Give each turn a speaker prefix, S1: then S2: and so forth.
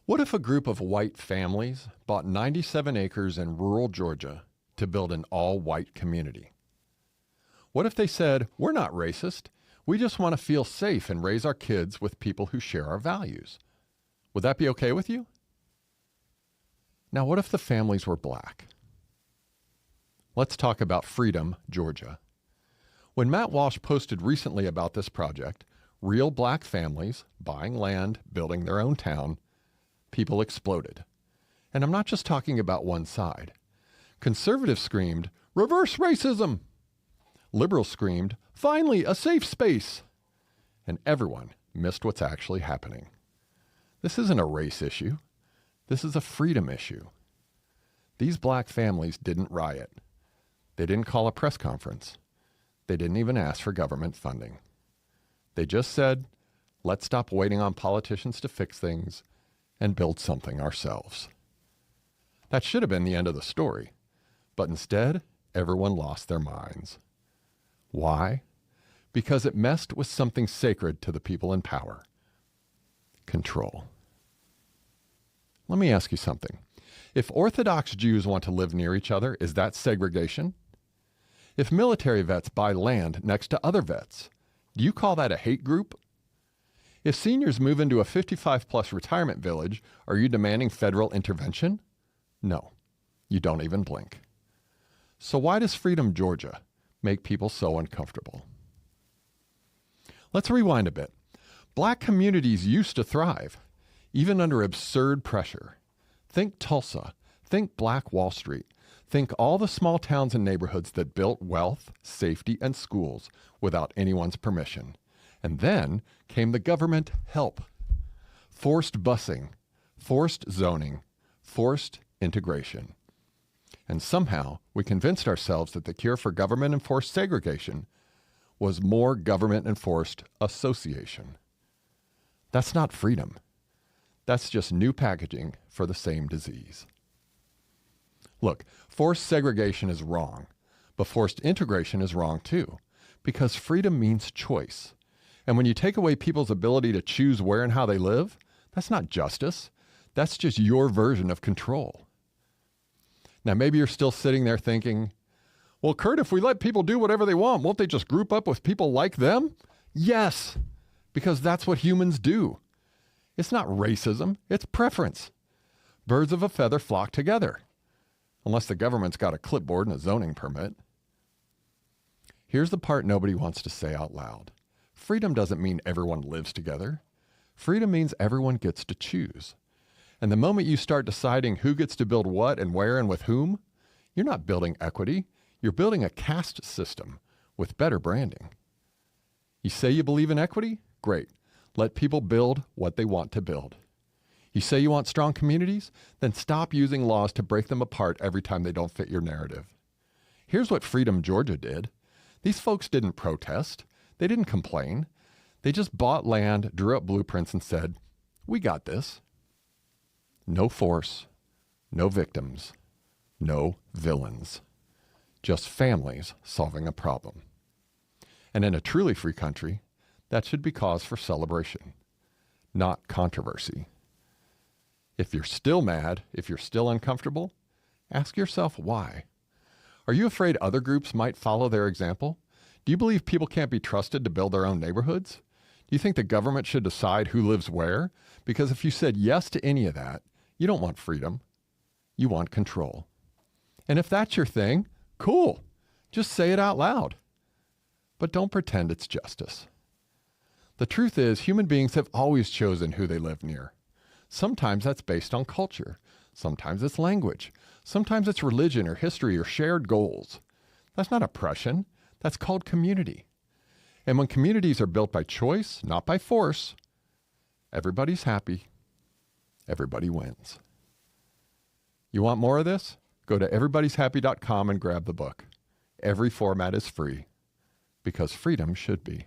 S1: What if a group of white families bought 97 acres in rural Georgia to build an all-white community? What if they said, we're not racist, we just want to feel safe and raise our kids with people who share our values? Would that be okay with you? Now, what if the families were black? Let's talk about Freedom, Georgia. When Matt Walsh posted recently about this project, real black families buying land, building their own town, people exploded. And I'm not just talking about one side. Conservatives screamed, reverse racism. Liberals screamed, finally, a safe space. And everyone missed what's actually happening. This isn't a race issue. This is a freedom issue. These black families didn't riot. They didn't call a press conference. They didn't even ask for government funding. They just said, let's stop waiting on politicians to fix things and build something ourselves. That should have been the end of the story. But instead, everyone lost their minds. Why? Because it messed with something sacred to the people in power. Control. Let me ask you something. If Orthodox Jews want to live near each other, is that segregation? If military vets buy land next to other vets, do you call that a hate group? If seniors move into a 55-plus retirement village, are you demanding federal intervention? No, you don't even blink. So why does Freedom, Georgia make people so uncomfortable? Let's rewind a bit. Black communities used to thrive, even under absurd pressure. Think Tulsa. Think Black Wall Street. Think all the small towns and neighborhoods that built wealth, safety, and schools without anyone's permission. And then came the government help. Forced busing, forced zoning, forced integration. And somehow we convinced ourselves that the cure for government-enforced segregation was more government-enforced association. That's not freedom. That's just new packaging for the same disease. Look, forced segregation is wrong, but forced integration is wrong too, because freedom means choice. And when you take away people's ability to choose where and how they live, that's not justice. That's just your version of control. Now, maybe you're still sitting there thinking, well, Curt, if we let people do whatever they want, won't they just group up with people like them? Yes, because that's what humans do. It's not racism, it's preference. Birds of a feather flock together, unless the government's got a clipboard and a zoning permit. Here's the part nobody wants to say out loud. Freedom doesn't mean everyone lives together. Freedom means everyone gets to choose. And the moment you start deciding who gets to build what and where and with whom, you're not building equity. You're building a caste system with better branding. You say you believe in equity? Great. Let people build what they want to build. You say you want strong communities? Then stop using laws to break them apart every time they don't fit your narrative. Here's what Freedom, Georgia did. These folks didn't protest. They didn't complain. They just bought land, drew up blueprints, and said, we got this. No force, no victims, no villains. Just families solving a problem. And in a truly free country, that should be cause for celebration, not controversy. If you're still mad, if you're still uncomfortable, ask yourself why. Are you afraid other groups might follow their example? Do you believe people can't be trusted to build their own neighborhoods? Do you think the government should decide who lives where? Because if you said yes to any of that, you don't want freedom. You want control. And if that's your thing, cool. Just say it out loud. But don't pretend it's justice. The truth is, human beings have always chosen who they live near. Sometimes that's based on culture. Sometimes it's language. Sometimes it's religion or history or shared goals. That's not oppression. That's called community. And when communities are built by choice, not by force, everybody's happy. Everybody wins. You want more of this? Go to everybody'shappy.com and grab the book. Every format is free, because freedom should be.